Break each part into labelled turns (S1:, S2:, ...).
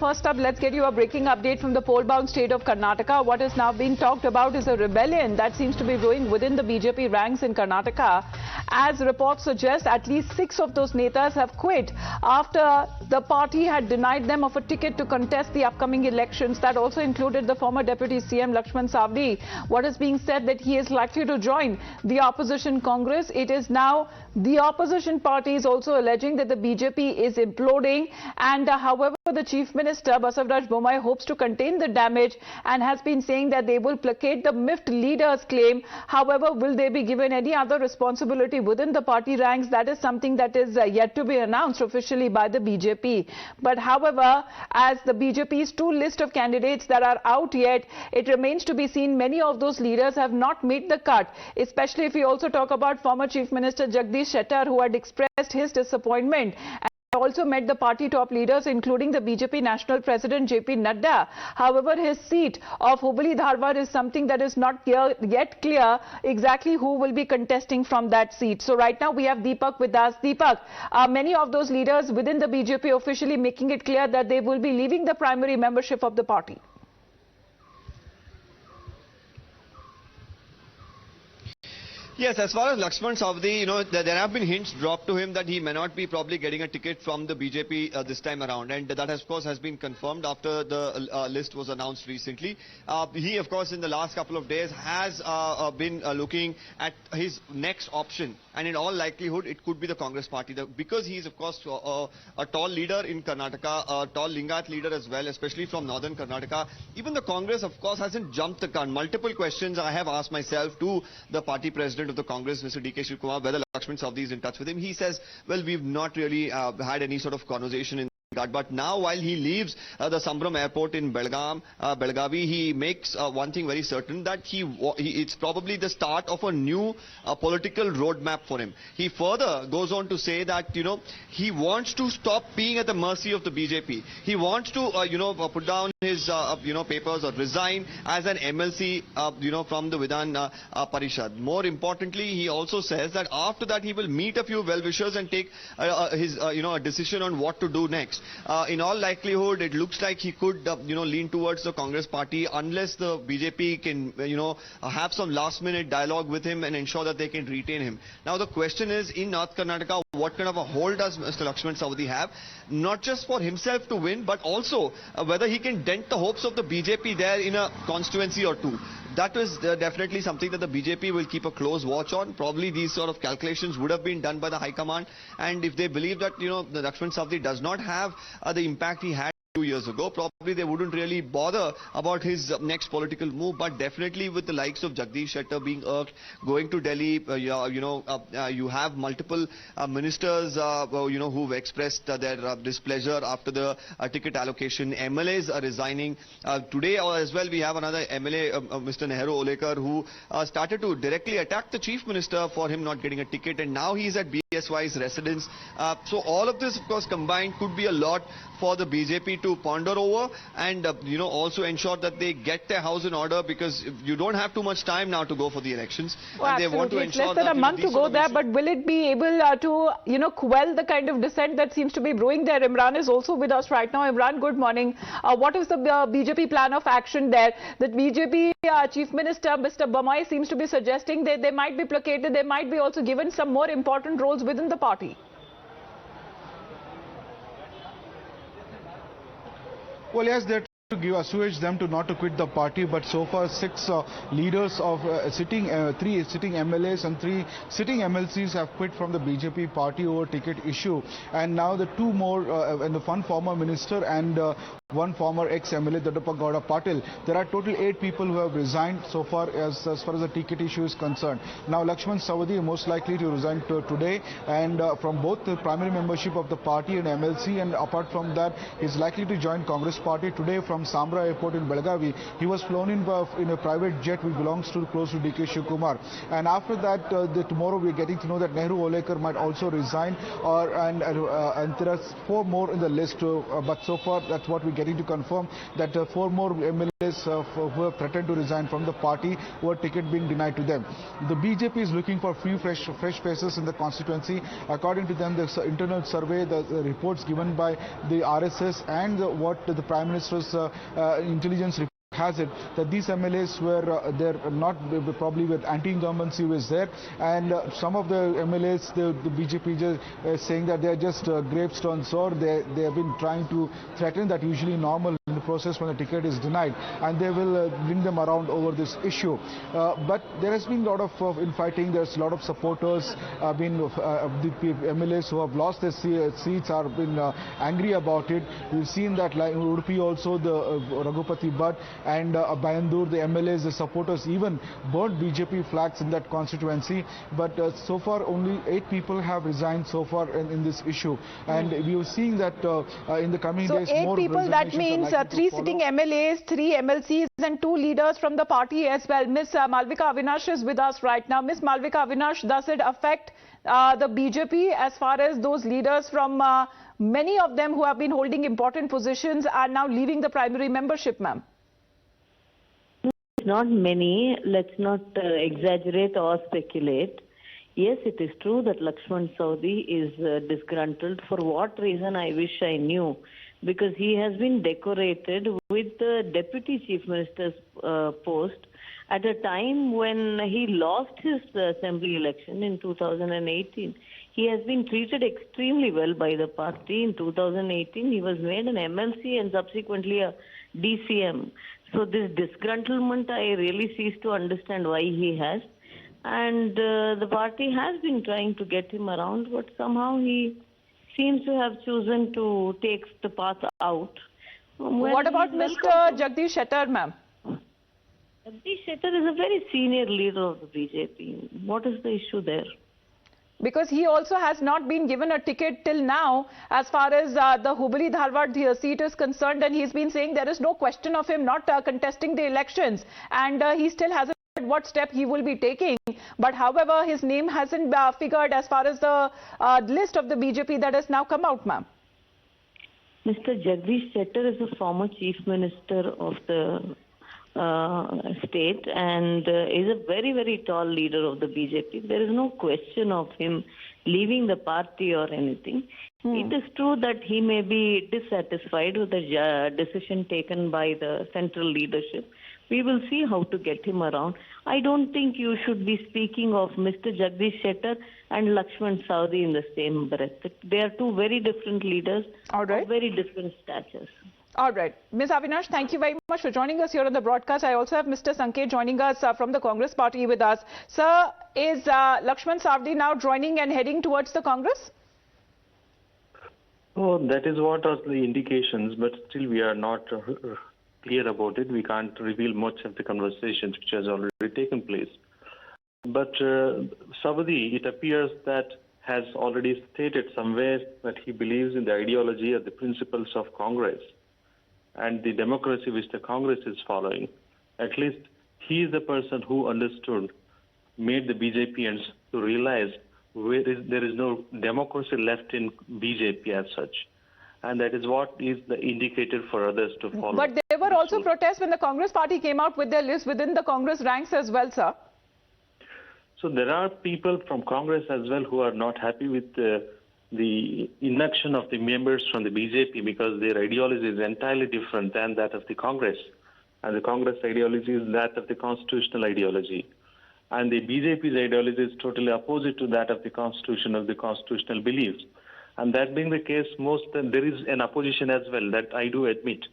S1: First up, let's get you a breaking update from the poll-bound state of Karnataka. What is now being talked about is a rebellion that seems to be brewing within the BJP ranks in Karnataka. As reports suggest, at least 6 of those netas have quit after the party had denied them of a ticket to contest the upcoming elections. That also included the former Deputy CM Laxman Savadi. What is being said that he is likely to join the opposition Congress. It is now the opposition party is also alleging that the BJP is imploding, and however, the Chief Minister Basavaraj Bommai hopes to contain the damage and has been saying that they will placate the miffed leader's claim. However, will they be given any other responsibility within the party ranks? That is something that is yet to be announced officially by the BJP. But however, as the BJP's 2 list of candidates that are out yet, it remains to be seen many of those leaders have not made the cut, especially if we also talk about former Chief Minister Jagdish Shettar, who had expressed his disappointment. Also met the party top leaders, including the BJP National President JP Nadda. However, his seat of Hubli Dharwad is something that is not yet clear exactly who will be contesting from that seat. So right now we have Deepak with us. Deepak, many of those leaders within the BJP officially making it clear that they will be leaving the primary membership of the party.
S2: Yes, as far as Laxman Savadi, there have been hints dropped to him that he may not be probably getting a ticket from the BJP this time around, and that of course has been confirmed after the list was announced recently. He of course in the last couple of days has been looking at his next option, and in all likelihood it could be the Congress party, because he is of course a tall leader in Karnataka, a tall Lingat leader as well, especially from northern Karnataka. Even the Congress of course hasn't jumped the gun. Multiple questions I have asked myself to the party president of the Congress, Mr. D.K. Shivkumar, whether Laxman Savadi is in touch with him. He says, well, we've not really had any sort of conversation in that. But now, while he leaves the Sambram airport in Belgavi, he makes one thing very certain, that it's probably the start of a new political roadmap for him. He further goes on to say that, he wants to stop being at the mercy of the BJP. He wants to, put down his, papers or resign as an MLC, from the Vidhan Parishad. More importantly, he also says that after that he will meet a few well-wishers and take his, a decision on what to do next. In all likelihood, it looks like he could, lean towards the Congress party unless the BJP can, have some last-minute dialogue with him and ensure that they can retain him. Now, the question is, in North Karnataka, what kind of a hold does Mr. Laxman Savadi have? Not just for himself to win, but also whether he can dent the hopes of the BJP there in a constituency or two. That is definitely something that the BJP will keep a close watch on. Probably these sort of calculations would have been done by the High Command, and if they believe that, the Laxman Savadi does not have the impact he had 2 years ago, probably they wouldn't really bother about his next political move. But definitely with the likes of Jagdish Shettar being irked, going to Delhi, you have multiple ministers, who've expressed their displeasure after the ticket allocation. MLAs are resigning. Today as well, we have another MLA, Mr. Nehru Olekar, who started to directly attack the Chief Minister for him not getting a ticket, and now he's at BSY's residence. So all of this, of course, combined could be a lot for the BJP to ponder over, and also ensure that they get their house in order, because you don't have too much time now to go for the elections.
S1: Well,
S2: and they want to ensure
S1: less than a month to go there, but will it be able to quell the kind of dissent that seems to be brewing there? Imran is also with us right now. Imran, good morning. What is the BJP plan of action there? The BJP Chief Minister Mr. Bommai seems to be suggesting that they might be placated, they might be also given some more important roles within the party.
S3: Well, yes, they're to assuage them to not to quit the party, but so far 6 leaders of 3 sitting MLAs and 3 sitting MLCs have quit from the BJP party over ticket issue, and now the 2 more and the one former minister and one former ex-MLA, Dadappa Gowda Patil. There are total 8 people who have resigned so far as the ticket issue is concerned. Now Laxman Savadi is most likely to resign today, and from both the primary membership of the party and MLC, and apart from that is likely to join Congress party today from from Samra Airport in Belagavi. He was flown in a private jet which belongs to close to DK Shivakumar. And after that, tomorrow we are getting to know that Nehru Olekar might also resign, and there are 4 more in the list. But so far, that's what we're getting to confirm, that 4 more MLAs who have threatened to resign from the party, who have ticket being denied to them. The BJP is looking for few fresh faces in the constituency. According to them, the internal survey, the reports given by the RSS and what the Prime Minister's intelligence report has it, that these MLAs were they're not probably with anti-incumbency was there, and some of the MLAs, the BJP just saying that they're just gravestone sour. They have been trying to threaten that, usually normal in the process when a ticket is denied, and they will bring them around over this issue. But there has been a lot of infighting. There's a lot of supporters the MLAs who have lost their seats are been angry about it. We've seen that like Udupi also, the Raghupati Bhatt and Bayandur, the MLAs, the supporters even burned BJP flags in that constituency. But so far only 8 people have resigned so far in this issue, and we are seeing that in the coming days.
S1: So 8
S3: more
S1: people, that means 3 sitting MLAs, 3 MLCs and 2 leaders from the party as well. Miss Malvika Avinash is with us right now. Miss Malvika Avinash, does it affect the BJP as far as those leaders from many of them who have been holding important positions are now leaving the primary membership, ma'am?
S4: Not many. Let's not exaggerate or speculate. Yes, it is true that Laxman Savadi is disgruntled. For what reason, I wish I knew. Because he has been decorated with the Deputy Chief Minister's post at a time when he lost his assembly election in 2018. He has been treated extremely well by the party. In 2018, he was made an MLC and subsequently a DCM. So this disgruntlement, I really cease to understand why he has. And the party has been trying to get him around, but somehow he seems to have chosen to take the path out.
S1: What about Mr. Jagdish Shettar, ma'am?
S4: Jagdish Shettar is a very senior leader of the BJP. What is the issue there?
S1: Because he also has not been given a ticket till now as far as the Hubli Dharwad seat is concerned, and he's been saying there is no question of him not contesting the elections, and he still hasn't said what step he will be taking. But however, his name hasn't figured as far as the list of the BJP that has now come out, ma'am.
S4: Mr. Jagdish Shettar is a former chief minister of the state and is a very, very tall leader of the BJP. There is no question of him leaving the party or anything. It is true that he may be dissatisfied with the decision taken by the central leadership. We will see how to get him around. I don't think you should be speaking of Mr. Jagdish Shettar and Laxman Savadi in the same breath. They are 2 very different leaders of very different statures.
S1: All right. Ms. Avinash, thank you very much for joining us here on the broadcast. I also have Mr. Sanket joining us from the Congress party with us. Sir, is Laxman Savadi now joining and heading towards the Congress?
S5: Oh, that is what are the indications, but still we are not clear about it. We can't reveal much of the conversations which has already taken place. But Savadi, it appears that has already stated somewhere that he believes in the ideology or the principles of Congress and the democracy which the Congress is following. At least he is the person who understood, made the BJPians to realize there is no democracy left in BJP as such. And that is what is the indicator for others to follow.
S1: But there were also protests when the Congress party came out with their list within the Congress ranks as well, sir.
S5: So there are people from Congress as well who are not happy with the induction of the members from the BJP because their ideology is entirely different than that of the Congress. And the Congress ideology is that of the constitutional ideology. And the BJP's ideology is totally opposite to that of the constitution, of the constitutional beliefs. And that being the case, there is an opposition as well, that I do admit.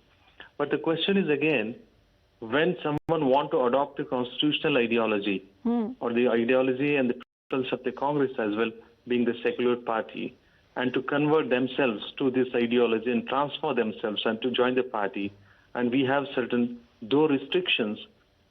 S5: But the question is again, when someone wants to adopt the constitutional ideology or the ideology and the principles of the Congress as well, being the secular party, and to convert themselves to this ideology and transfer themselves and to join the party, and we have certain, though restrictions,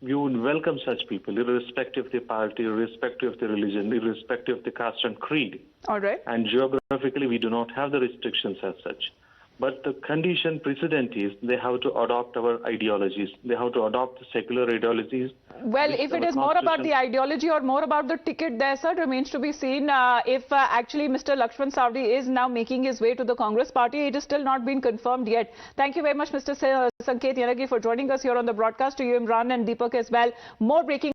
S5: we would welcome such people, irrespective of the party, irrespective of the religion, irrespective of the caste and creed.
S1: All right.
S5: And geographically, we do not have the restrictions as such. But the condition precedent is they have to adopt our ideologies. They have to adopt the secular ideologies.
S1: Well, if it is more about the ideology or more about the ticket there, sir, remains to be seen. If actually Mr. Laxman Savadi is now making his way to the Congress party, it has still not been confirmed yet. Thank you very much, Mr. Sanket Yanagi, for joining us here on the broadcast. To you, Imran and Deepak as well. More breaking